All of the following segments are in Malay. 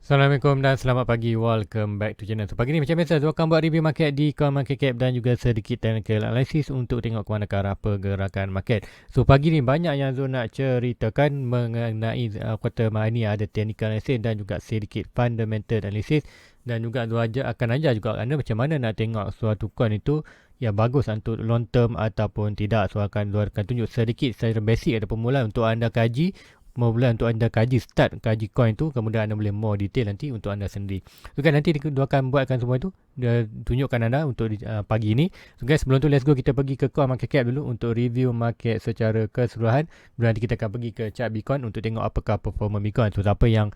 Assalamualaikum dan selamat pagi. Welcome back to channel. So, pagi ni macam biasa, saya akan buat review market di coin market cap dan juga sedikit technical analysis untuk tengok ke mana arah pergerakan market. So, pagi ni banyak yang Zul nak ceritakan mengenai kuartal ini ada technical analysis dan juga sedikit fundamental analysis. Dan juga Zul akan ajar juga anda macam mana nak tengok suatu coin itu yang bagus untuk long term ataupun tidak. So, Zul akan tunjuk sedikit secara basic ada permulaan untuk anda kaji. Mula untuk anda start kaji coin tu, kemudian anda boleh more detail nanti untuk anda sendiri. So kan nanti dia akan buatkan semua itu, dia tunjukkan anda untuk pagi ni. So guys, sebelum tu let's go kita pergi ke coin market cap dulu untuk review market secara keseluruhan. Kemudian nanti kita akan pergi ke chart Bitcoin untuk tengok apakah performa Bitcoin. So siapa yang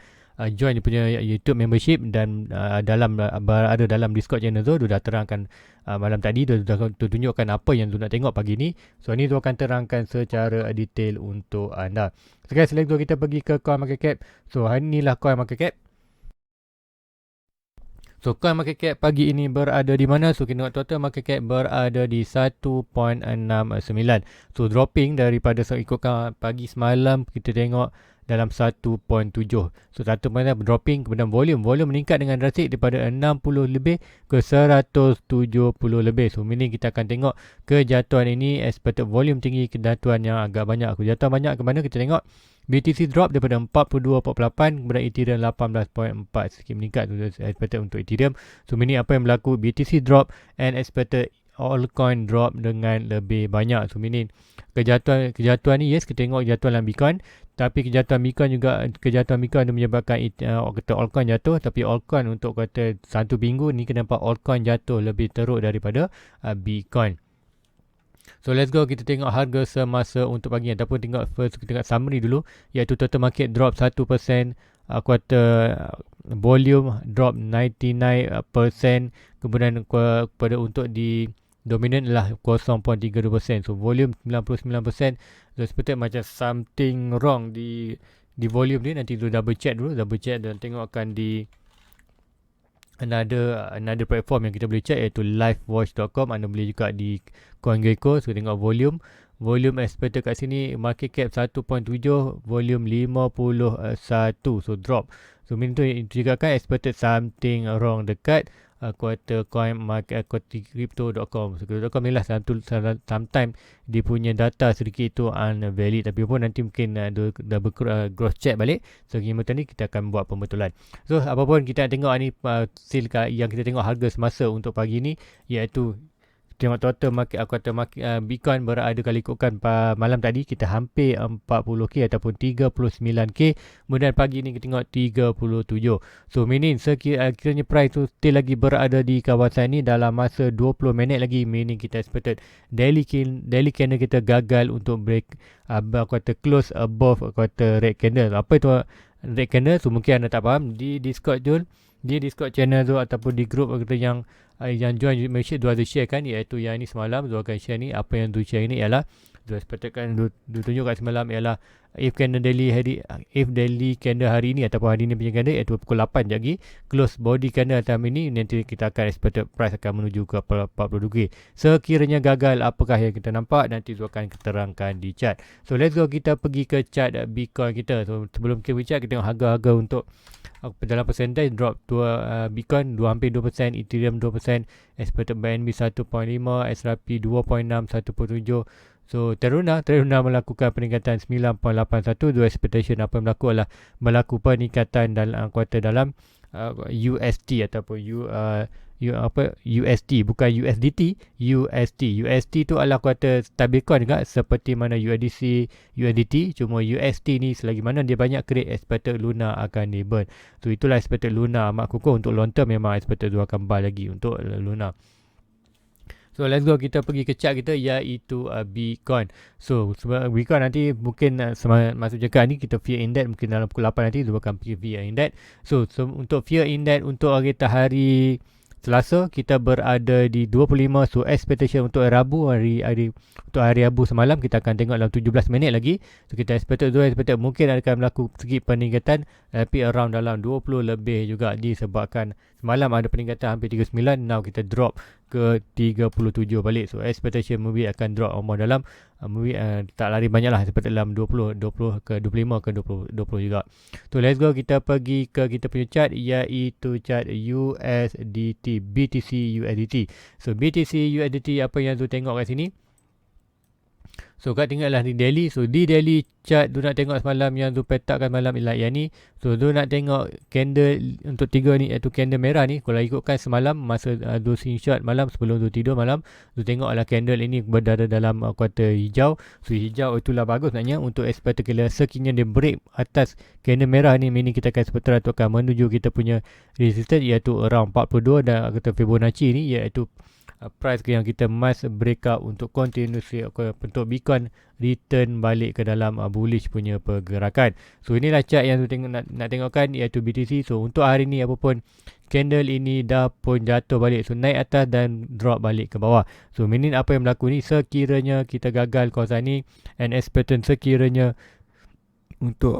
join dia punya YouTube membership dan berada dalam Discord channel tu, dia dah terangkan malam tadi, dia dah tunjukkan apa yang tu nak tengok pagi ni. So ni tu akan terangkan secara detail untuk anda. So guys, let's go kita pergi ke coin market cap. So hari ni lah coin market cap. So coin market cap pagi ini berada di mana? So kita tengok total market cap berada di 1.69. So dropping daripada ikutkan pagi semalam kita tengok dalam 1.7. So 1.7 dropping, kemudian volume meningkat dengan drastik daripada 60 lebih ke 170 lebih. So meaning kita akan tengok kejatuhan ini expected volume tinggi, kejatuhan yang agak banyak. Kejatuhan banyak ke mana kita tengok BTC drop daripada 42.48, kemudian Ethereum 18.4, sikit meningkat tu expected untuk Ethereum. So meaning apa yang berlaku, BTC drop and expected altcoin drop dengan lebih banyak. So meaning kejatuhan ni yes, kita tengok kejatuhan dalam Bitcoin, tapi kejatuhan Bitcoin itu menyebabkan kata altcoin jatuh, tapi altcoin untuk kata satu minggu ni kita nampak altcoin jatuh lebih teruk daripada Bitcoin. So let's go kita tengok harga semasa untuk pagi ni, ataupun first kita tengok summary dulu, iaitu total market drop 1%, kuartal volume drop 99%, kemudian pada untuk di dominant adalah 0.32%. So volume 99%. So seperti macam something wrong di volume ni. Nanti tu double check dan tengokkan di another platform yang kita boleh check, iaitu livewatch.com. Anda boleh juga di CoinGecko. So tengok volume expected kat sini, market cap 1.7, volume 51. So drop. So mean tu juga kan expected something wrong dekat quarter coin market crypto.com. So crypto.com ni lah sometimes dia punya data sedikit itu unvalid, tapi pun nanti mungkin double cross check balik. So tadi kita akan buat pembetulan. So apapun kita nak tengok ni hasil yang kita tengok harga semasa untuk pagi ni, iaitu tengok total market Bitcoin berada kali ikutkan malam tadi kita hampir 40k ataupun 39k. Kemudian pagi ni kita tengok 37. So meaning sekiranya price tu still lagi berada di kawasan ni dalam masa 20 minit lagi, meaning kita expected daily candle kita gagal untuk break kata close above kata red candle. Apa itu red candle? So mungkin anda tak faham, di Discord channel tu ataupun di group yang join membership, tu ada share kan, iaitu yang ni semalam tu akan share ni. Apa yang tu share ni ialah tu expectedkan tunjuk kat semalam ialah if daily candle hari ni ataupun hari ni punya candle, iaitu pukul 8 lagi close body candle time ini, nanti kita akan expected price akan menuju ke 42k. Sekiranya gagal, apakah yang kita nampak, nanti tu akan terangkan di chart. So let's go kita pergi ke chart Bitcoin kita. So sebelum kita pergi chart, kita tengok harga-harga untuk dalam percentage drop Bitcoin hampir 2%, Ethereum 2%, expected BNB 1.5, XRP 2.6, 1.7. So Terra melakukan peningkatan 9.81. Dua expectation apa yang berlaku adalah berlaku peningkatan dalam kuartal dalam UST ataupun UST, bukan USDT, UST tu adalah kuartal stabil coin juga seperti mana USDT, cuma UST ni selagi mana dia banyak create, expected Luna akan di burn. So itulah expected Luna amat kukuh. Untuk long term memang expected tu akan buy lagi untuk Luna. So let's go kita pergi ke chart kita, iaitu Bitcoin. So Bitcoin nanti mungkin masuk cakap ni kita fear index mungkin dalam pukul 8 nanti tu akan fear index. So untuk fear index untuk hari Selasa kita berada di 25. So expectation untuk Rabu hari Rabu semalam kita akan tengok dalam 17 minit lagi. So kita expected mungkin akan berlaku sedikit peningkatan tapi around dalam 20 lebih juga disebabkan semalam ada peningkatan hampir 39, now kita drop ke 37 balik. So expectation movie akan drop almost dalam movie tak lari banyak lah, seperti dalam 20 ke 25 ke 20 juga. So let's go, kita pergi ke kita punya chart, iaitu chart USDT, BTC USDT. So BTC USDT, apa yang tu tengok kat sini. So kat tinggallah di daily. So di daily chart tu nak tengok semalam yang tu petakan malam ialah yang ni. So tu nak tengok candle untuk 3 ni, iaitu candle merah ni. Kalau ikutkan semalam masa tu screenshot malam sebelum tu tidur malam, tu tengoklah candle ini berada dalam kuartal hijau. So hijau itulah bagus sebenarnya untuk spectacular. Sekiranya dia break atas candle merah ni, meaning kita akan seperti tu akan menuju kita punya resistance, iaitu around 42, dan kata Fibonacci ni iaitu price yang kita must break out untuk continuously untuk Bitcoin return balik ke dalam bullish punya pergerakan. So inilah chart yang nak tengokkan, iaitu BTC. So untuk hari ni apapun candle ini dah pun jatuh balik, so naik atas dan drop balik ke bawah. So meaning apa yang berlaku ni, sekiranya kita gagal kawasan ni and expectant sekiranya untuk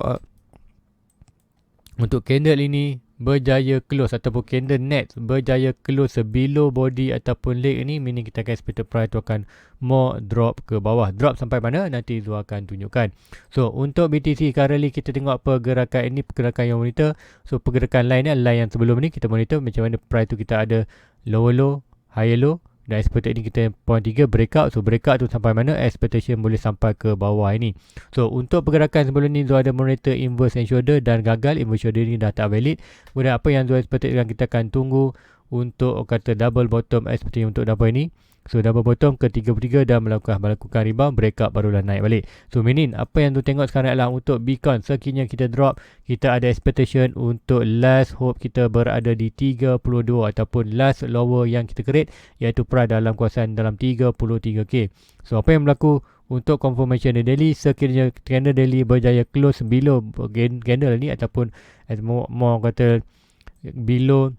candle ini berjaya close ataupun candle net berjaya close below body ataupun leg ni, meaning kita akan expect price tu akan more drop ke bawah. Drop sampai mana nanti Zul akan tunjukkan. So untuk BTC currently kita tengok pergerakan ini, pergerakan yang monitor. So pergerakan line ni, line yang sebelum ni kita monitor macam mana price tu kita ada lower low, higher low, dan expected ni kita point 3 breakout. So breakout tu sampai mana, expectation boleh sampai ke bawah ini. So untuk pergerakan sebelum ni Zul ada monitor inverse and shoulder, dan gagal inverse shoulder ni dah tak valid. Kemudian apa yang Zul expected kan, kita akan tunggu untuk kata double bottom expectation untuk double ini. So double bottom ke 33 dan melakukan rebound, breakout barulah naik balik. So meaning apa yang tu tengok sekarang adalah untuk Bitcoin sekiranya kita drop, kita ada expectation untuk last hope kita berada di 32 ataupun last lower yang kita create, iaitu price dalam kawasan dalam 33k. So apa yang berlaku untuk confirmation daily, sekiranya candle daily berjaya close below candle ni ataupun more kata below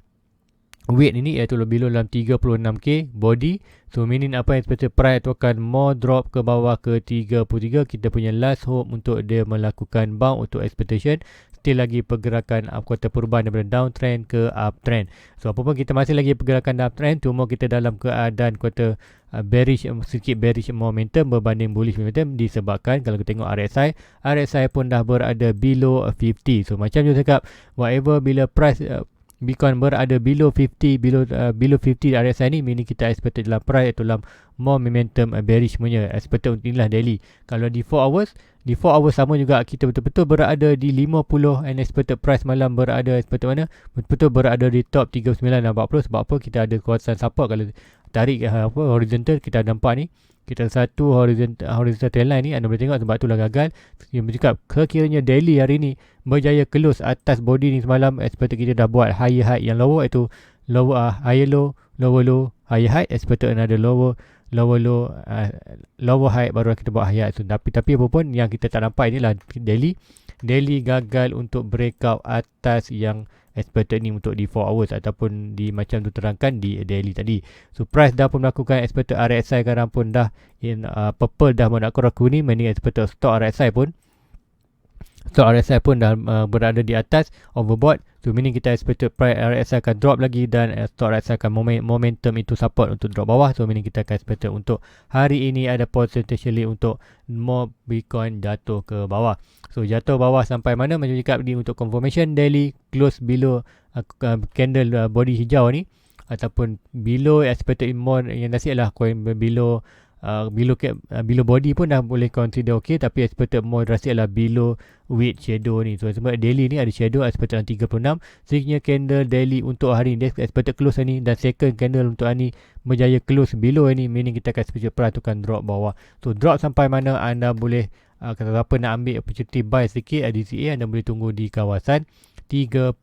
weight ini, iaitu below dalam 36k body. So meaning apa yang expected price tu akan more drop ke bawah ke 33. Kita punya last hope untuk dia melakukan bounce untuk expectation. Still lagi pergerakan kata perubahan daripada downtrend ke uptrend. So apapun kita masih lagi pergerakan uptrend, cuma kita dalam keadaan kata bearish, sedikit bearish momentum berbanding bullish momentum, disebabkan kalau kita tengok RSI pun dah berada below 50. So macam je cakap, whatever bila price Bitcoin berada below 50 RSI ni, meaning kita expected dalam price itu dalam more momentum bearish punya, expected inilah daily. Kalau di 4 hours sama juga, kita betul-betul berada di 50 and expected price malam berada expected mana, betul-betul berada di top 39 dan 40. Sebab apa, kita ada kawasan support. Kalau tarik horizontal, kita nampak ni kita satu horizontal trend line ni, anda boleh tengok, sebab itulah gagal. Yang bercakap sekiranya daily hari ni berjaya close atas body ni semalam, expected kita dah buat higher high yang lower, iaitu lower higher low, lower low, higher high, expected another lower low, lower high, baru kita buat higher high. So, tapi apa pun yang kita tak nampak inilah daily gagal untuk breakout atas yang expected ni untuk di 4 hours ataupun di macam tu terangkan di daily tadi. So price dah pun melakukan expected RSI sekarang pun dah in purple, dah mau nak keluar kuning, meaning expected stop RSI pun dah berada di atas overbought. So meaning kita expected price RSI akan drop lagi, dan stock RSI akan momentum itu support untuk drop bawah. So meaning kita akan expected untuk hari ini ada potentially untuk more Bitcoin jatuh ke bawah. So jatuh bawah sampai mana, macam cakap ni untuk confirmation daily close below candle body hijau ni, ataupun below expected more yang nasib lah coin below body pun dah boleh consider okay, tapi expected more drastic lah below weight shadow ni. So sebab daily ni ada shadow expected 36. Sekiranya candle daily untuk hari ni expected close ni, dan second candle untuk hari ni berjaya close below ni, meaning kita akan expected price tu akan drop bawah. So drop sampai mana anda boleh kalau apa nak ambil opportunity buy sikit DCA, anda boleh tunggu di kawasan 32.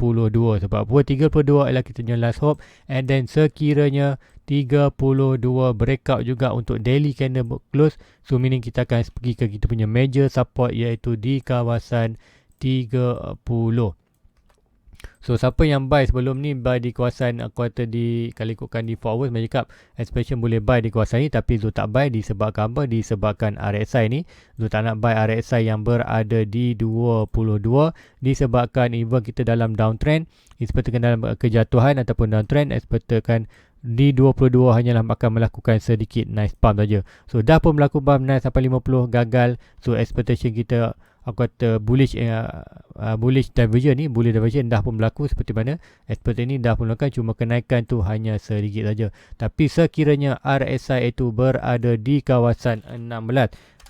Sebab apa 32 adalah kita punya last hope, and then sekiranya 32 breakout juga untuk daily candle close, so meaning kita akan pergi ke kita punya major support, iaitu di kawasan 30. So siapa yang buy sebelum ni, buy di kawasan kuartal di, kalau ikutkan di 4 hours, saya cakap expectation boleh buy di kawasan ni, tapi Zul tak buy disebabkan apa? Disebabkan RSI ni. Zul tak nak buy RSI yang berada di 22 disebabkan even kita dalam downtrend, expectkan dalam kejatuhan ataupun downtrend, expectkan di 22 hanyalah akan melakukan sedikit nice pump saja. So dah pun berlaku pump naik sampai 50 gagal. So expectation kita, aku kata bullish diversion ni, bullish diversion dah pun berlaku seperti mana expectation ni dah pun berlaku, cuma kenaikan tu hanya sedikit saja. Tapi sekiranya RSI itu berada di kawasan 16,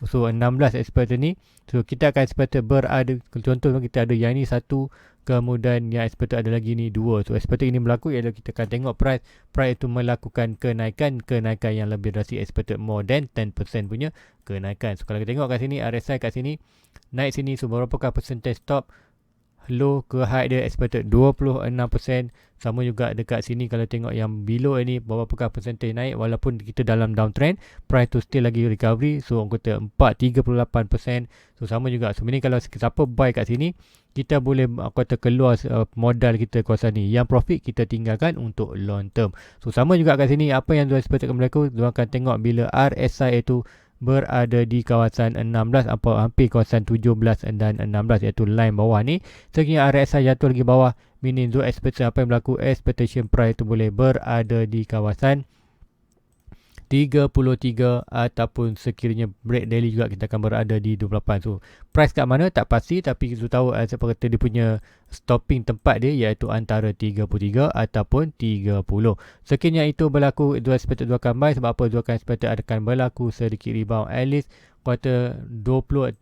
so 16 expected ni, so kita akan expected berada, contoh kita ada yang ni satu, kemudian yang expected ada lagi ni dua. So expected ini berlaku ialah kita akan tengok price itu melakukan kenaikan yang lebih drastik, expected more than 10% punya kenaikan. So kalau kita tengok kat sini RSI kat sini naik sini, so berapakah percentage stop low ke high dia expected 26%. Sama juga dekat sini kalau tengok yang below ini berapakah percentage naik, walaupun kita dalam downtrend, price tu still lagi recovery, so orang kata 38%. So sama juga, so ini kalau siapa buy kat sini, kita boleh kata keluar modal kita kawasan ni, yang profit kita tinggalkan untuk long term. So sama juga kat sini, apa yang diorang expected mereka, diorang akan tengok bila RSI itu berada di kawasan 16, hampir kawasan 17 dan 16, iaitu line bawah ni. Sekiranya RSI jatuh lagi bawah, meaning Zul expectation apa yang berlaku, expectation price itu boleh berada di kawasan 33, ataupun sekiranya break daily juga kita akan berada di 28. So price kat mana tak pasti, tapi kita tahu siapa kata dia punya stopping tempat dia iaitu antara 33 ataupun 30. Sekiranya itu berlaku, Zul expected Zul akan buy. Sebab apa? Zul akan expected akan berlaku sedikit rebound, at least kuartal 30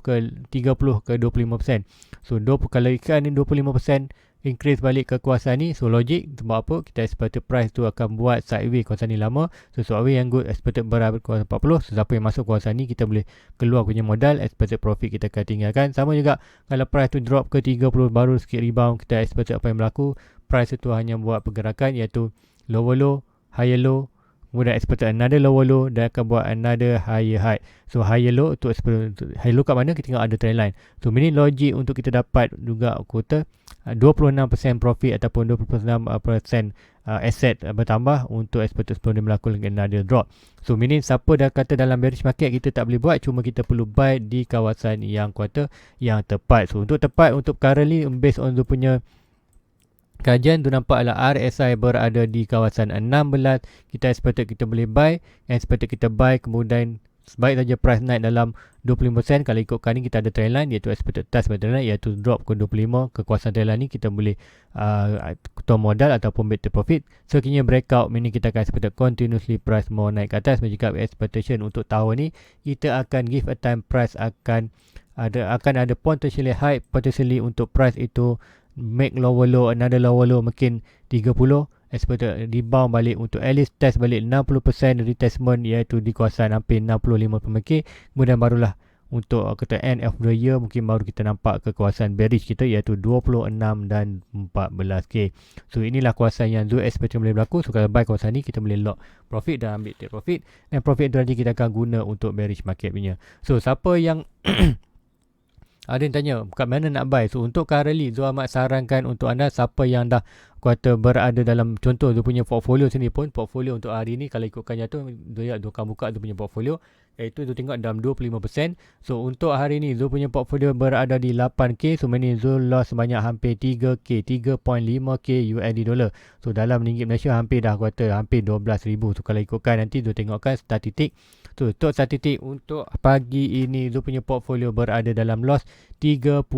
ke 25%. So 20, kalau ikan ni 25% increase balik ke kawasan ni, so logik. Sebab apa? Kita expected price tu akan buat sideways kawasan ni lama, so sideways yang good, expected berada kawasan 40. So siapa yang masuk kawasan ni, kita boleh keluar punya modal, expected profit kita akan tinggalkan. Sama juga kalau price tu drop ke 30, baru sikit rebound, kita expected apa yang berlaku, price tu hanya buat pergerakan iaitu lower low, higher low, kemudian expected another lower low, dan akan buat another higher high. So higher low tu higher low kat mana, kita tengok ada trend line. So ini logik untuk kita dapat juga kuota 26% profit ataupun 26% asset bertambah untuk expected sebelum dia melakukan another drop. So meaning siapa dah kata dalam bearish market kita tak boleh buat, cuma kita perlu buy di kawasan yang kuota yang tepat. So untuk tepat, untuk currently based on tu punya kajian tu nampaklah RSI berada di kawasan 16. Kita expected kita boleh buy, expected kita buy, kemudian sebaik saja price naik dalam 25%. Kalau ikutkan ni kita ada trend line, iaitu expected touch pada trend line, iaitu drop ke 25 ke kawasan trend line ni, kita boleh ketua modal ataupun bet profit. Sekiranya breakout, meaning kita akan expected continuously price more naik ke atas. Jika expectation untuk tahun ni, kita akan give a time price akan ada potentially high, potentially untuk price itu make lower low, another lower low mungkin 30, expected rebound balik untuk at least test balik 60% retestment, iaitu di kawasan hampir 65%. Kemudian barulah untuk kata end of the year, mungkin baru kita nampak ke kawasan bearish kita, iaitu 26 dan 14k. So inilah kawasan yang Zul expect boleh berlaku. So kalau buy kawasan ni, kita boleh lock profit dan ambil take profit, dan profit tu nanti kita akan guna untuk bearish market punya. So siapa yang ada yang tanya kat mana nak buy. So untuk currently, Zul amat sarankan untuk anda siapa yang dah kuartal berada dalam, contoh Zul punya portfolio sini pun, portfolio untuk hari ni kalau ikutkan jatuh, Zul akan buka Zul punya portfolio, iaitu Zul tengok dalam 25%. So untuk hari ni Zul punya portfolio berada di 8k. So ini Zul loss sebanyak hampir 3k, 3.5k USD dollar. So dalam ringgit Malaysia hampir dah kuartal hampir 12,000. So kalau ikutkan nanti Zul tengokkan statistik. So untuk statistik untuk pagi ini, Zul punya portfolio berada dalam loss 30%,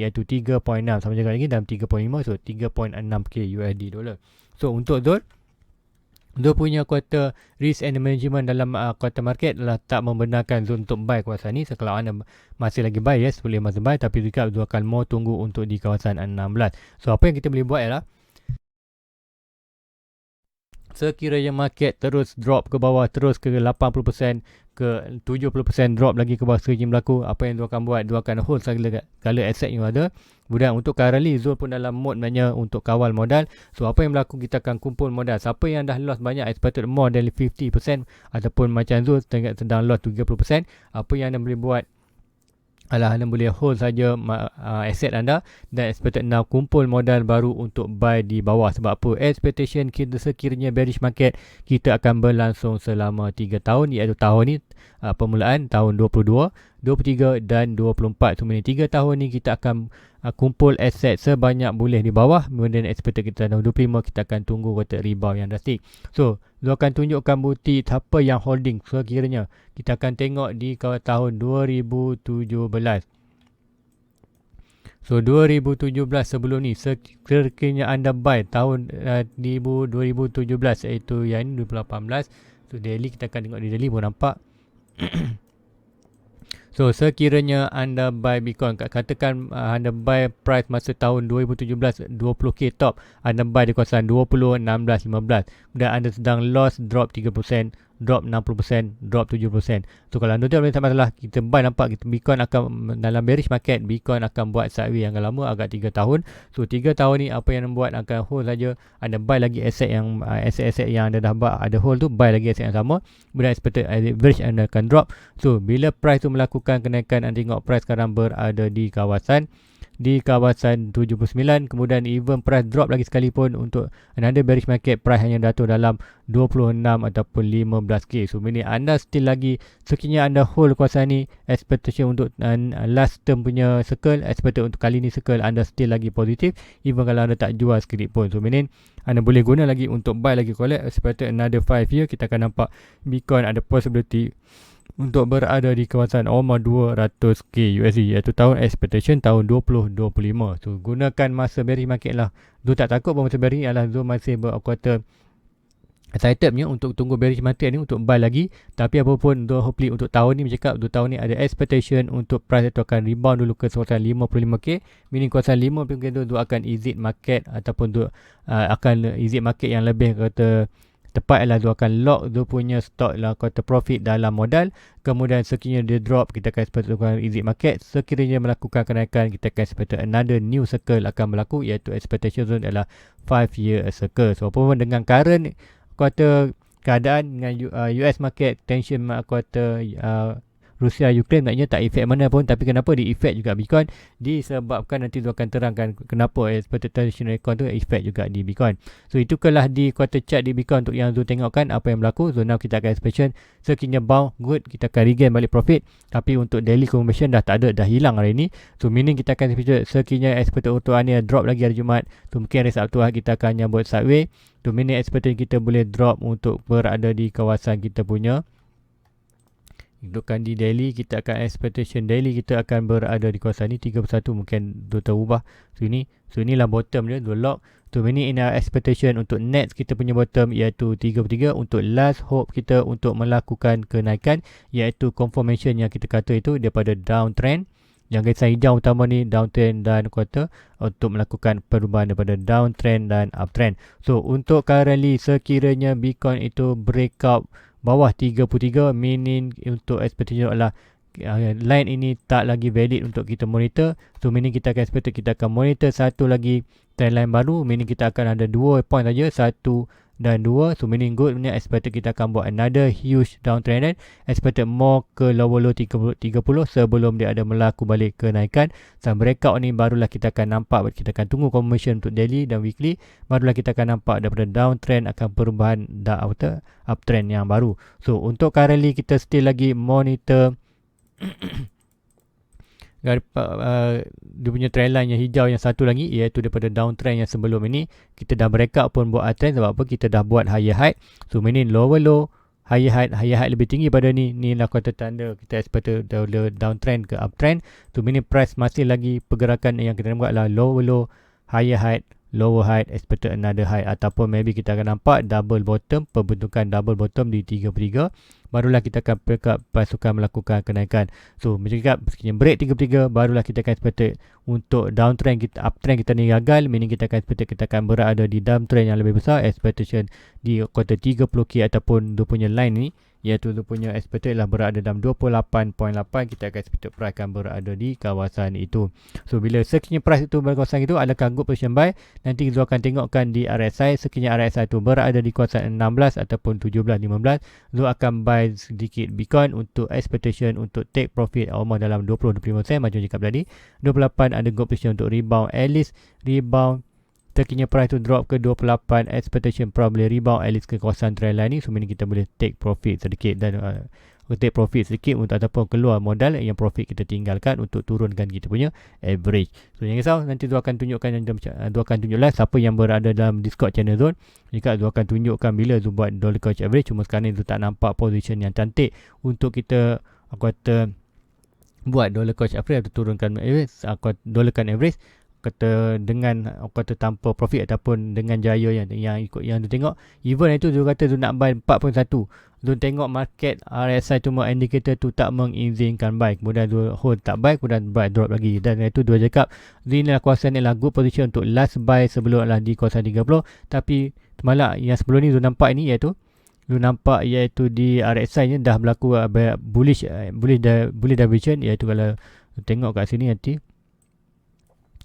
iaitu 3.6, sama juga lagi dalam 3.5, so 3.6k USD dollar. So untuk Zul punya kuota risk and management dalam kuota market adalah tak membenarkan Zul untuk buy kawasan ni. So kalau anda masih lagi buy, yes boleh masih buy, tapi juga Zul akan mau tunggu untuk di kawasan 16. So apa yang kita boleh buat ialah, sekiranya market terus drop ke bawah, terus ke 80%, ke 70% drop lagi ke bawah sekiranya berlaku, apa yang Zul akan buat, Zul akan hold segala aset yang ada. Kemudian untuk currently, Zul pun dalam mode maknanya untuk kawal modal. So apa yang berlaku, kita akan kumpul modal. Siapa yang dah loss banyak, expected more than 50%, ataupun macam Zul sedang loss 30%, apa yang anda boleh buat, anda boleh hold saja aset anda dan expected now kumpul modal baru untuk buy di bawah. Sebab apa? Expectation kita sekiranya bearish market kita akan berlangsung selama 3 tahun, iaitu tahun ni permulaan tahun 22, 23 dan 24. So, 3 tahun ni kita akan kumpul aset sebanyak boleh di bawah. Kemudian expected kita tahun 25 kita akan tunggu kata rebound yang drastik. So, dia akan tunjukkan bukti siapa yang holding sekiranya. Kita akan tengok di tahun 2017. So 2017 sebelum ni sekiranya anda buy tahun 2017 iaitu yang ni 2018. So daily kita akan tengok di daily pun nampak. So sekiranya anda buy Bitcoin, katakan anda buy price masa tahun 2017 20k top, anda buy di kawasan 20, 16, 15, dan anda sedang loss drop 3%, drop 60%, drop 7%. So kalau anda tak masalah, kita buy nampak kita Bitcoin akan dalam bearish market, Bitcoin akan buat sideways yang lama agak 3 tahun. So 3 tahun ni apa yang anda buat akan hold saja, anda buy lagi aset yang aset yang anda dah buy, ada hold tu buy lagi aset yang sama, kemudian expected average anda akan drop. So bila price tu melakukan kenaikan, anda tengok price sekarang berada di kawasan 79, kemudian even price drop lagi sekalipun untuk another bearish market, price hanya jatuh dalam 26 ataupun 15k. So ini anda still lagi sekiranya anda hold kawasan ni, expectation untuk last term punya circle, expected untuk kali ni circle, anda still lagi positif even kalau anda tak jual sedikit pun. So ini anda boleh guna lagi untuk buy lagi collect, expected another 5 year kita akan nampak Bitcoin ada possibility untuk berada di kawasan 200k USD, iaitu tahun expectation tahun 2025. So gunakan masa bearish market lah. Zul tak takut pun masa bearish adalah Zul masih berkuarter excited punya untuk tunggu bearish market ni untuk buy lagi. Tapi apapun, Zul hopefully untuk tahun ni bercakap, untuk tahun ni ada expectation untuk price itu akan rebound dulu ke kawasan 55k, meaning kawasan 55k tu Zul akan exit market ataupun Zul akan exit market yang lebih kata tepat adalah Zul akan lock Zul punya stock lah kata profit dalam modal. Kemudian sekiranya dia drop, kita akan expect exit market. Sekiranya melakukan kenaikan, kita akan expect another new circle akan berlaku, iaitu expectation zone adalah 5 year circle. So apa pun dengan current kata keadaan dengan US market tension kata Rusia Ukraine maknanya tak efek mana pun, tapi kenapa dia efek juga Bitcoin, disebabkan nanti tu akan terangkan kenapa expected tension record tu efek juga di Bitcoin. So itu kelah di quarter chart di Bitcoin untuk yang tu tengokkan apa yang berlaku. So now kita akan expectation sekiranya bound good, kita akan regain balik profit. Tapi untuk daily confirmation dah tak ada, dah hilang hari ni. So meaning kita akan expectation sekiranya expected untuk hari ni drop lagi hari Jumaat, so mungkin hari Sabtu kita akan nyambut sideways. So meaning expectation kita boleh drop untuk berada di kawasan kita punya hidupkan di daily. Kita akan expectation daily kita akan berada di kawasan ni 31, mungkin dia terubah. So inilah bottom dia, 2 lock. So ini expectation untuk next kita punya bottom iaitu 33. Untuk last hope kita untuk melakukan kenaikan iaitu confirmation yang kita kata itu daripada downtrend. Yang garis hijau utama ni downtrend dan kuarter untuk melakukan perubahan daripada downtrend dan uptrend. So untuk currently sekiranya Bitcoin itu breakout bawah 33, meaning untuk expectation adalah line ini tak lagi valid untuk kita monitor. So meaning kita akan expect kita akan monitor satu lagi trendline baru, meaning kita akan ada 2 point saja, 1 dan 2. So meaning good punya expected kita akan buat another huge downtrend, expected more ke lower low 30 sebelum dia ada melaku balik kenaikan. So breakout ni barulah kita akan nampak, kita akan tunggu confirmation untuk daily dan weekly, barulah kita akan nampak daripada downtrend akan perubahan uptrend yang baru. So untuk currently kita still lagi monitor dia punya trendline yang hijau yang satu lagi, iaitu daripada downtrend yang sebelum ini kita dah breakout pun buat uptrend. Sebab apa? Kita dah buat higher high. So meaning lower low, higher high lebih tinggi pada ni lah kata tanda kita expect downtrend ke uptrend. So meaning price masih lagi pergerakan yang kita nak buat adalah lower low, higher high, lower high, expected another high, ataupun maybe kita akan nampak double bottom, pembentukan double bottom di 33, barulah kita akan pasukan melakukan kenaikan. So macam sekiranya break 33, barulah kita akan expected untuk downtrend kita, uptrend kita ni gagal, meaning kita akan expected kita akan berada di downtrend yang lebih besar, expectation di kuarter 30k ataupun dia punya line ni iaitu dia punya expected lah berada dalam 28.8, kita akan expected price akan berada di kawasan itu. So bila sekiranya price itu berada di kawasan itu, adakah good position buy? Nanti Zul akan tengokkan di RSI. Sekiranya RSI itu berada di kawasan 16 ataupun 17-15, Zul akan buy sedikit Bitcoin untuk expectation untuk take profit almost dalam 20-25%. Macam cakap tadi, 28 ada good position untuk rebound, at least rebound. Sekiranya price tu drop ke 28, expectation probably rebound at least ke kawasan trendline ni. So ini kita boleh take profit sedikit dan take profit sedikit untuk ataupun keluar modal yang profit kita tinggalkan untuk turunkan kita punya average. So jangan risau, nanti tu akan tunjukkan, tu akan tunjuklah siapa yang berada dalam Discord channel Zul. Jika tu akan tunjukkan bila tu buat dollar cost average. Cuma sekarang ni tu tak nampak position yang cantik untuk kita buat dollar cost average atau turunkan average, dollar cost average kata dengan kata tanpa profit ataupun dengan jaya yang ikut yang tu tengok. Even itu dia kata tu nak buy 4.1, tu tengok market RSI tu indicator tu tak mengizinkan buy, kemudian tu hold tak buy, kemudian buy drop lagi. Dan itu dua cakap inilah kawasan ni lah good position untuk last buy sebelum lah di kawasan 30. Tapi malah yang sebelum ni tu nampak ni iaitu di RSI nya dah berlaku bullish diversion, iaitu kalau tengok kat sini nanti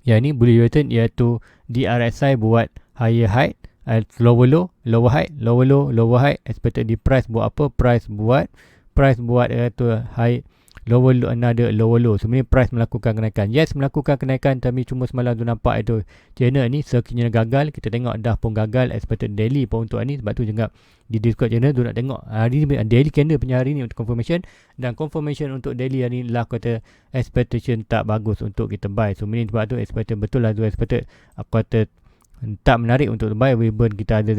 yang ni bullish diversion, iaitu di RSI buat higher high, lower low, lower high, lower low, lower high. Expected di price buat apa? Price buat iaitu high, lower low, another lower low. Sebenarnya price melakukan kenaikan. Yes, melakukan kenaikan, tapi cuma semalam tu nampak itu channel ni sekiranya gagal. Kita tengok dah pun gagal expected daily pun untuk ni. Sebab tu juga di Discord channel tu nak tengok hari ni daily candle punya hari ni untuk confirmation, dan confirmation untuk daily hari ni lah kata expectation tak bagus untuk kita buy. So ini sebab tu expected betul lah tu expected kata tak menarik untuk buy, walaupun kita ada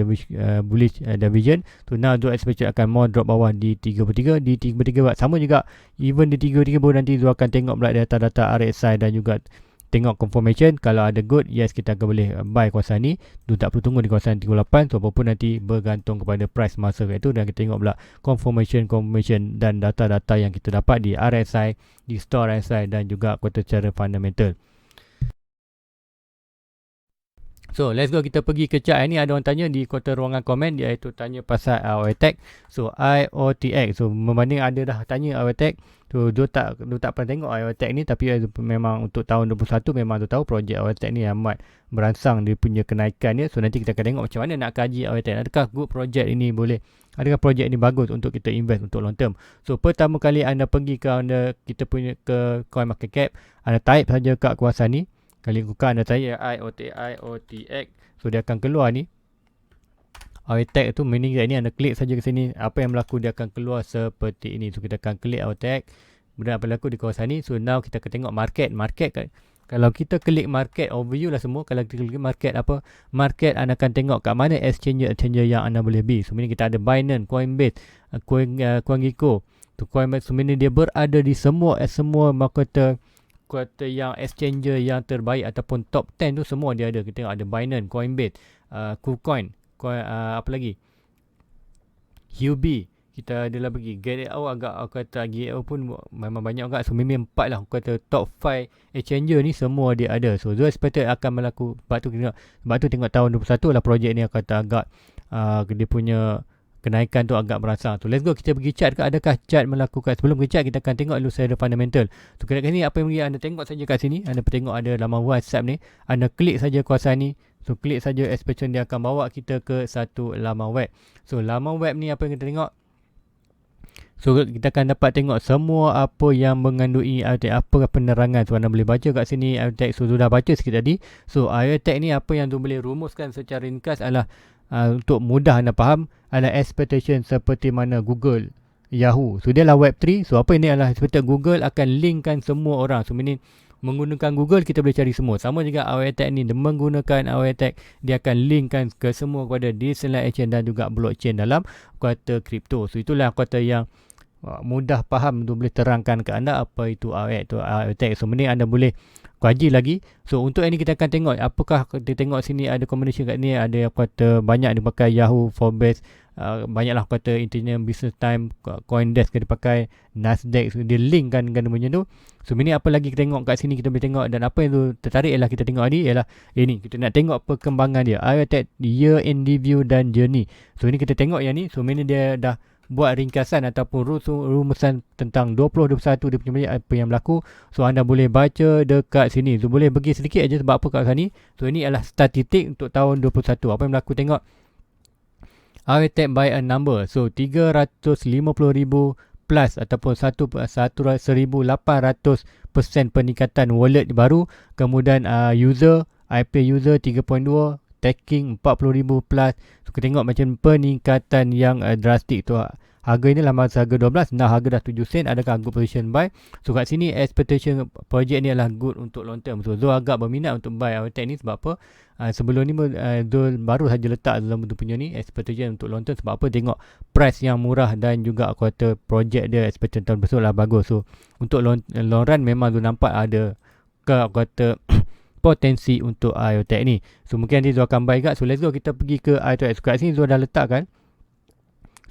bullish division. So now tu expected akan more drop bawah di 33, di 33 sama juga. Even di 33 pun nanti tu akan tengok pula data-data RSI dan juga tengok confirmation. Kalau ada good, yes, kita akan boleh buy kawasan ni. Tu tak perlu tunggu di kawasan 38. So apapun nanti bergantung kepada price masa itu, dan kita tengok pula confirmation dan data-data yang kita dapat di RSI, di store RSI dan juga kuartal secara fundamental. So let's go, kita pergi ke chart. Ini ada orang tanya di kotak ruangan komen, iaitu tanya pasal IOTech. So IOTech, so membanding ada dah tanya IOTech. So dia tak pernah tengok IOTech ni, tapi memang untuk tahun 21 memang tu tahu projek IOTech ni amat merangsang dia punya kenaikan dia. So nanti kita akan tengok macam mana nak kaji IOTech. Adakah good projek ini boleh, adakah projek ini bagus untuk kita invest untuk long term. So pertama kali anda pergi kita punya ke coin market cap, anda type saja kat kawasan ni. Kali buka anda tanya IOTX, so dia akan keluar ni IOTX tu, meaning ni anda klik saja ke sini, apa yang berlaku dia akan keluar seperti ini. So kita akan klik IOTX, kemudian apa berlaku di kawasan ni. So now kita akan tengok market. Kalau kita klik market overview lah semua, kalau kita klik market anda akan tengok kat mana exchange yang anda boleh beli. So ini kita ada Binance, Coinbase, CoinGecko. So Coinbase sebenarnya dia berada di semua market kuartal yang exchanger yang terbaik ataupun top 10 tu semua dia ada. Kita tengok ada Binance, Coinbase, KuCoin, apa lagi, Huobi, kita adalah pergi GetItOut, agak kata GetItOut pun memang banyak agak. So memang 4 lah kata top 5 exchanger ni semua dia ada. So Zul expected akan berlaku. Sebab tu tengok tahun 21 lah projek ni kata agak dia punya kenaikan tu agak merangsang. So let's go, kita pergi chart. Adakah chart melakukan? Sebelum ke chart, kita akan tengok dulu secara fundamental. So kat sini apa yang anda tengok saja kat sini, anda tengok ada laman WhatsApp ni, anda klik saja kawasan ni. So klik saja expectation, dia akan bawa kita ke satu laman web. So laman web ni apa yang kita tengok? So kita akan dapat tengok semua apa yang mengandungi IOTech, apa penerangan. So anda boleh baca kat sini IOTech. So sudah baca sikit tadi. So IOTech ni apa yang tu boleh rumuskan secara ringkas adalah untuk mudah anda faham, adalah expectation seperti mana Google, Yahoo. So dia lah Web3. So apa ini adalah seperti Google akan linkkan semua orang. So ini menggunakan Google kita boleh cari semua. Sama juga IOTech ni, dia menggunakan IOTech, dia akan linkkan ke semua kepada decentralized exchange dan juga blockchain dalam kuartal kripto. So itulah kuartal yang mudah faham tu, boleh terangkan ke anda apa itu IOTech. So ini anda boleh kaji lagi. So untuk ini kita akan tengok apakah kita tengok sini ada combination kat ni, ada yang kata banyak dipakai Yahoo, Forbes, banyaklah kata Internet Business Time, Coindesk dia pakai, Nasdaq. So dia link kan dengan punya tu. So ini apa lagi kita tengok kat sini, kita boleh tengok. Dan apa yang tu tertarik ialah kita tengok ni ialah ini, kita nak tengok perkembangan dia IOTech year end review dan journey. So ini kita tengok yang ni. So ini dia dah buat ringkasan ataupun rumusan tentang 2021 dia punya projek apa yang berlaku. So anda boleh baca dekat sini. So boleh pergi sedikit aja sebab apa kat sini. So ini adalah statistik untuk tahun 21. Apa yang berlaku tengok. Airtag by a number. So 350,000 plus ataupun 1,800% peningkatan wallet baru. Kemudian user, IP user 3.2, tagging 40,000 plus. So kita tengok macam peningkatan yang drastik tu. Harga ni lah masa harga 12, nah harga dah 7 sen. Adakah good position buy? So kat sini expectation project ni adalah good untuk long term. So Zul agak berminat untuk buy Airtag ni sebab apa? Sebelum ni Zul baru saja letak dalam bentuk punya ni expectation untuk long term. Sebab apa? Tengok price yang murah dan juga aku kata project dia expectation tahun besok lah bagus. So untuk long run memang Zul nampak ada aku kata potensi untuk Airtag ni. So mungkin nanti Zul akan buy kat. So let's go kita pergi ke Airtag. So kat sini Zul dah letakkan.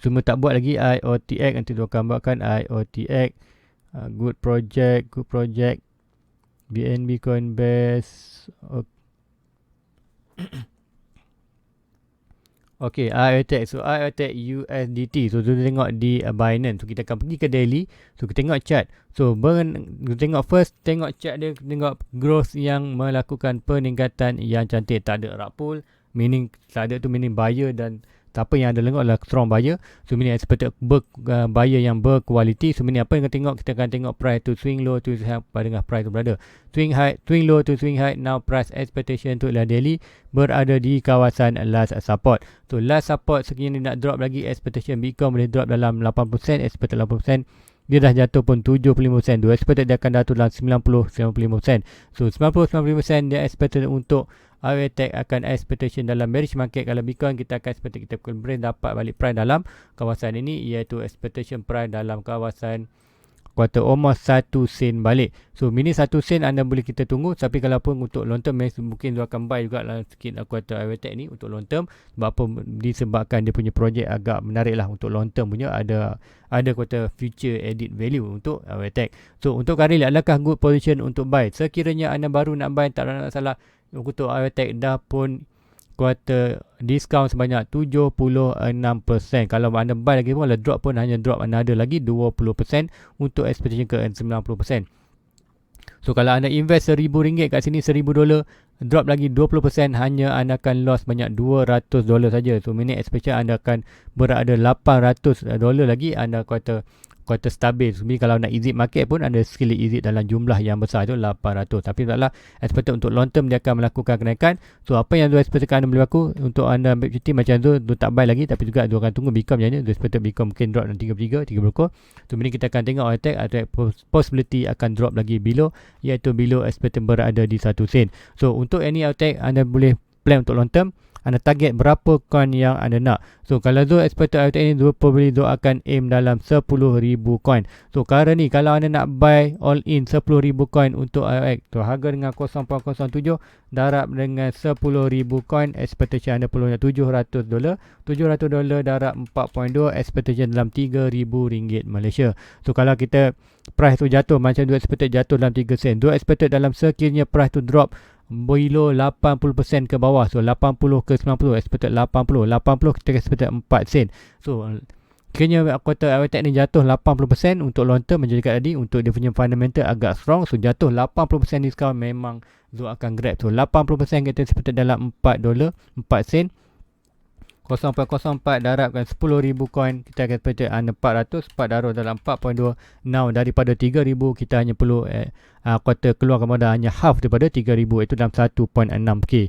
Semua tak buat lagi IOTX. Nanti Zul akan buatkan IOTX. Good project. BNB Coinbase. Okay, IOTX. So IOTX USDT. So Zul tengok di Binance. So kita akan pergi ke daily. So kita tengok chart. So tengok first, tengok chart dia, tengok growth yang melakukan peningkatan yang cantik. Tak ada rug pull. Meaning tak ada tu meaning buyer dan siapa yang ada lengok adalah strong buyer. So meaning expected buyer yang berkualiti. So meaning apa yang kita tengok? Kita akan tengok price to swing low to swing high pada dengan price tu berada. Swing low to swing high. Now price expectation untuk daily berada di kawasan last support. So last support sekiranya nak drop lagi, expectation Bitcoin boleh drop dalam 80%, expected 80%. Dia dah jatuh pun 75%. Dia expected dia akan jatuh dalam 90-95%. So 90-95% dia expected untuk Airtag akan expectation dalam bearish market. Kalau Bitcoin kita akan expect kita boleh dapat balik price dalam kawasan ini, iaitu expectation price dalam kawasan kuartal almost 1 sen balik. So mini 1 sen anda boleh kita tunggu. Tapi kalau pun untuk long term mungkin dia akan buy juga lah sikit kuartal Airtag ni untuk long term. Sebab apa? Disebabkan dia punya projek agak menarik lah untuk long term punya. Ada kuartal future edit value untuk Airtag. So untuk kali ini adakah good position untuk buy? Sekiranya anda baru nak buy, tak ada masalah. Untuk Airtag dah pun kuartal diskaun sebanyak 76%. Kalau anda buy lagi pun, drop pun hanya drop another lagi 20% untuk expectation ke 90%. So kalau anda invest RM1,000 kat sini, $1,000, drop lagi 20%, hanya anda akan loss banyak $200 saja. So meaning expectation anda akan berada $800 lagi anda kuartal stabil. Sebenarnya kalau nak exit market pun anda skill exit dalam jumlah yang besar tu 800. Tapi taklah expected untuk long term dia akan melakukan kenaikan. So apa yang Zul expectkan anda boleh berlaku untuk anda ambil cuti macam Zul tak buy lagi, tapi juga Zul akan tunggu Bitcoin macam ni. Zul expected Bitcoin mungkin drop dalam 33 berukur. So ini kita akan tengok Airtag possibility akan drop lagi below, iaitu below expected berada di 1 sen. So untuk any Airtag anda boleh plan untuk long term. Anda target berapa coin yang anda nak. So kalau Zul expected Airtag ni, Zul probably Zul akan aim dalam 10,000 coin. So sekarang ni kalau anda nak buy all in 10,000 coin untuk Airtag, so harga dengan 0.07 darab dengan 10,000 coin, expectation anda perlu $700. $700 darab 4.2, expectation dalam RM3,000 Malaysia. So kalau kita price tu jatuh macam Zul expected jatuh dalam 3 sen, Zul expected dalam sekiranya price tu drop below 80% ke bawah. So 80 ke 90, expected 80 kita expected 4 sen. So kena kuartal Airtag ni jatuh 80% untuk long term menjadi kat tadi. Untuk dia punya fundamental agak strong. So jatuh 80% discount memang Zul akan grab. So 80% kita expected dalam $4, 4 sen. 0.04 darabkan 10,000 coin, kita akan expected anda 400, 4 darab dalam 4.2. Now daripada 3,000 kita hanya perlu kuartal keluarkan modal hanya half daripada 3,000, iaitu dalam 1.6k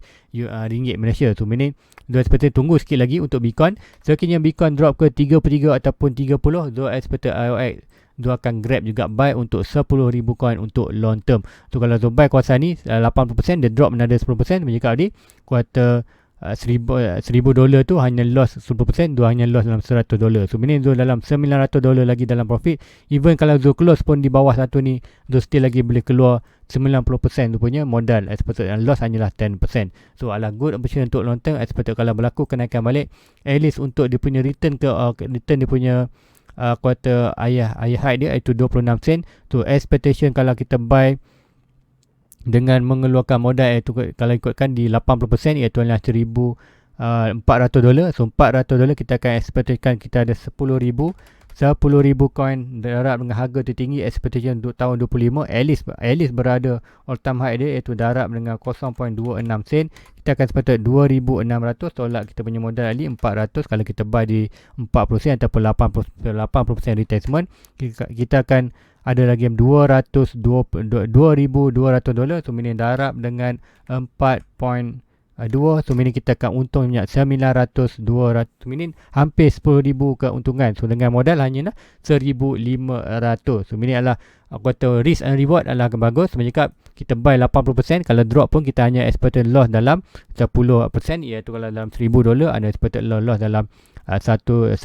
ringgit Malaysia. So meaning Zul expected tunggu sikit lagi untuk Bitcoin. Sekiranya Bitcoin drop ke 33 ataupun 30, Zul expected IOX Zul akan grab juga buy untuk 10,000 coin untuk long term. So kalau Zul buy kawasan ni 80%, dia drop another 10%. Jika tadi kuartal $1,000 tu hanya loss 10%, Zul hanya loss dalam $100. So ini Zul dalam $900 lagi dalam profit. Even kalau Zul close pun di bawah satu ni, Zul still lagi boleh keluar 90% tu punya modal. Expected loss hanyalah 10%. So ala good option untuk long term. Expected kalau berlaku kenaikan balik, at least untuk dia punya return ke return dia punya kuartal ayah high dia, iaitu 26 sen. So expectation kalau kita buy dengan mengeluarkan modal, iaitu kalau ikutkan di 80%, iaitu adalah 1,000 $400. So $400 kita akan expectkan kita ada 10,000 coin darab dengan harga tertinggi expectation untuk tahun 25. At least berada all time high dia iaitu darab dengan 0.26 sen. Kita akan expect 2,600, tolak kita punya modal tadi 400. Kalau kita buy di 40% ataupun 80% retracement, kita akan ada lagi $200. So meaning darab dengan 4.2, so meaning kita akan untung 900, 200, meaning hampir 10,000 keuntungan. So dengan modal hanya 1,500. So meaning adalah aku kata risk and reward adalah bagus. Sebab kita buy 80%, kalau drop pun kita hanya expected loss dalam 10%, iaitu kalau dalam $1,000 ada expected loss dalam $100.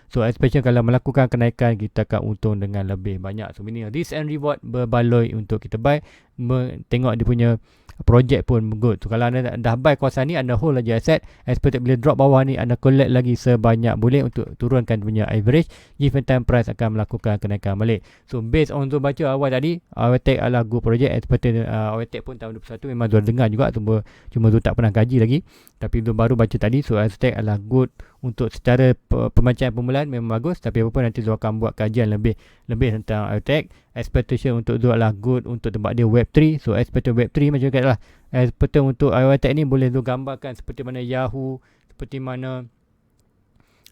So especially kalau melakukan kenaikan, kita akan untung dengan lebih banyak. So meaning risk and reward berbaloi untuk kita buy. Tengok dia punya projek pun good. So kalau anda dah buy kawasan ni, anda hold lagi aset, expected bila drop bawah ni anda collect lagi sebanyak boleh untuk turunkan punya average. Given time price akan melakukan kenaikan balik. So based on tu baca awal tadi, Awetech adalah good project. Expected Awetech pun tahun 2021 memang Zul dengar juga, cuma tu tak pernah kaji lagi, tapi tu baru baca tadi. So Awetech adalah good untuk secara pembacaan permulaan memang bagus, tapi apa pun nanti Zul akan buat kajian lebih tentang Awetech. Expectation untuk Zul adalah good untuk tempat dia Web3. So expected Web3 macam katalah, expected untuk Awetech ni boleh Zul gambarkan seperti mana Yahoo, seperti mana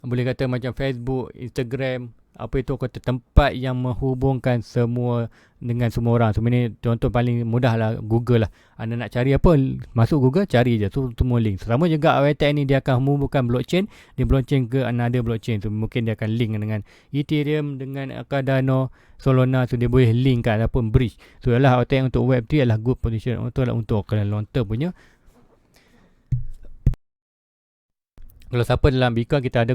boleh kata macam Facebook, Instagram, apa itu kata tempat yang menghubungkan semua dengan semua orang. So ini contoh paling mudah lah Google lah. Anda nak cari apa, masuk Google, cari je tu semua link. Sama juga Awetech ni, dia akan menghubungkan blockchain, dia blockchain ke another blockchain. So mungkin dia akan link dengan Ethereum, dengan Cardano, Solana. So dia boleh link kan ataupun bridge. So ialah Awetech untuk Web3 adalah good position untuk long term punya. Kalau siapa dalam Bitcoin, kita ada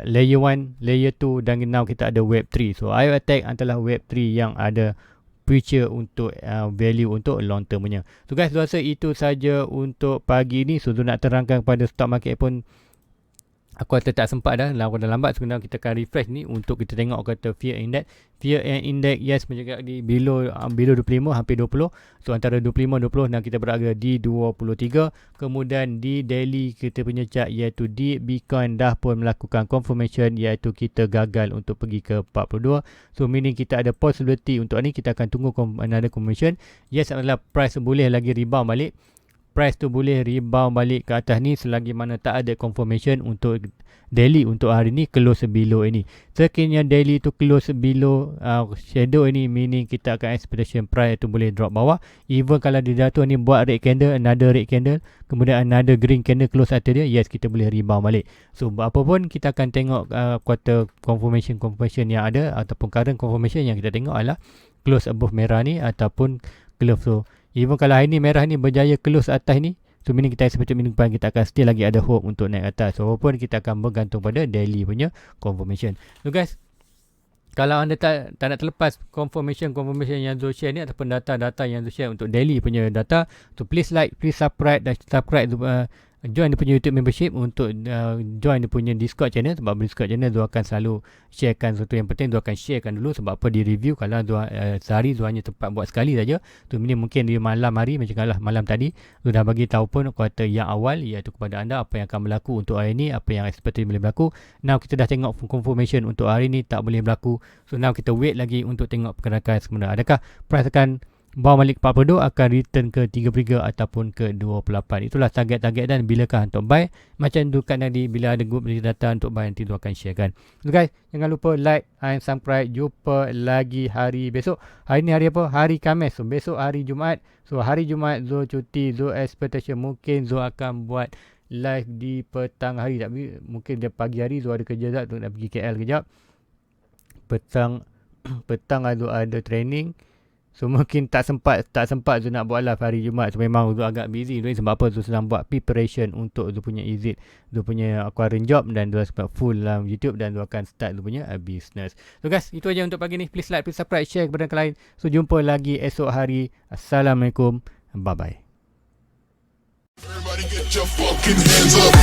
layer 1, layer 2 dan now kita ada Web3. So Awetech adalah Web3 yang ada future untuk value untuk long term punya. So guys, saya rasa itu saja untuk pagi ni. So nak terangkan kepada stock market pun aku kata tak sempat dah, aku dah lambat. Sebenarnya kita akan refresh ni untuk kita tengok kata fear index. Fear index yes menjaga di below 25, hampir 20. So antara 25 20 dan kita berada di 23. Kemudian di daily kita punya chart iaitu di Bitcoin dah pun melakukan confirmation iaitu kita gagal untuk pergi ke 42. So meaning kita ada possibility untuk ni, kita akan tunggu another confirmation. Yes adalah price boleh lagi rebound balik. Price tu boleh rebound balik ke atas ni selagi mana tak ada confirmation untuk daily untuk hari ni close below ini. Sekiranya daily tu close below shadow ini, meaning kita akan expectation price tu boleh drop bawah. Even kalau dia jatuh ni buat red candle, another red candle, kemudian another green candle close atas dia, yes kita boleh rebound balik. So apa pun kita akan tengok quarter confirmation yang ada ataupun current confirmation yang kita tengok adalah close above merah ni ataupun close. So even kalau hari ni merah ni berjaya close atas ni, so meaning kita expect minggu depan kita akan still lagi ada hope untuk naik atas. So walaupun kita akan bergantung pada daily punya confirmation. So guys, kalau anda tak nak terlepas confirmation yang Zul share ni ataupun data-data yang Zul share untuk daily punya data, so please like, please subscribe join dia punya YouTube membership untuk join dia punya Discord channel. Sebab Discord channel Zul akan selalu sharekan sesuatu yang penting. Zul akan sharekan dulu sebab apa di review. Kalau Zul sehari Zul hanya tempat buat sekali saja. Tu ini mungkin di malam hari macam kalah malam tadi Zul dah bagi tahu pun kuartal yang awal iaitu kepada anda apa yang akan berlaku untuk hari ni, apa yang expected boleh berlaku. Now kita dah tengok confirmation untuk hari ni tak boleh berlaku. So now kita wait lagi untuk tengok pergerakan sebenarnya. Adakah price akan bawa balik 42, akan return ke 33 ataupun ke 28. Itulah target-target dan bilakah untuk buy. Macam tu kan tadi, bila ada group data untuk buy nanti tu akan sharekan. So guys, jangan lupa like and subscribe. Jumpa lagi hari besok. Hari ni hari apa? Hari Khamis. So besok hari Jumaat. So hari Jumaat Zul cuti, Zul expectation mungkin Zul akan buat live di petang hari. Tapi mungkin dia pagi hari Zul ada kerja tak, Zul nak pergi KL kejap. Petang Zul ada training. So mungkin tak sempat Zul nak buat live hari Jumaat. So memang Zul agak busy tu. Sebab apa? Zul sedang buat preparation untuk Zul punya exit, Zul punya aquarium job, dan Zul sebab full dalam YouTube dan Zul akan start Zul punya business. So guys, itu aja untuk pagi ni. Please like, please subscribe, share kepada yang lain. So jumpa lagi esok hari. Assalamualaikum. Bye bye. Everybody get your fucking hands up.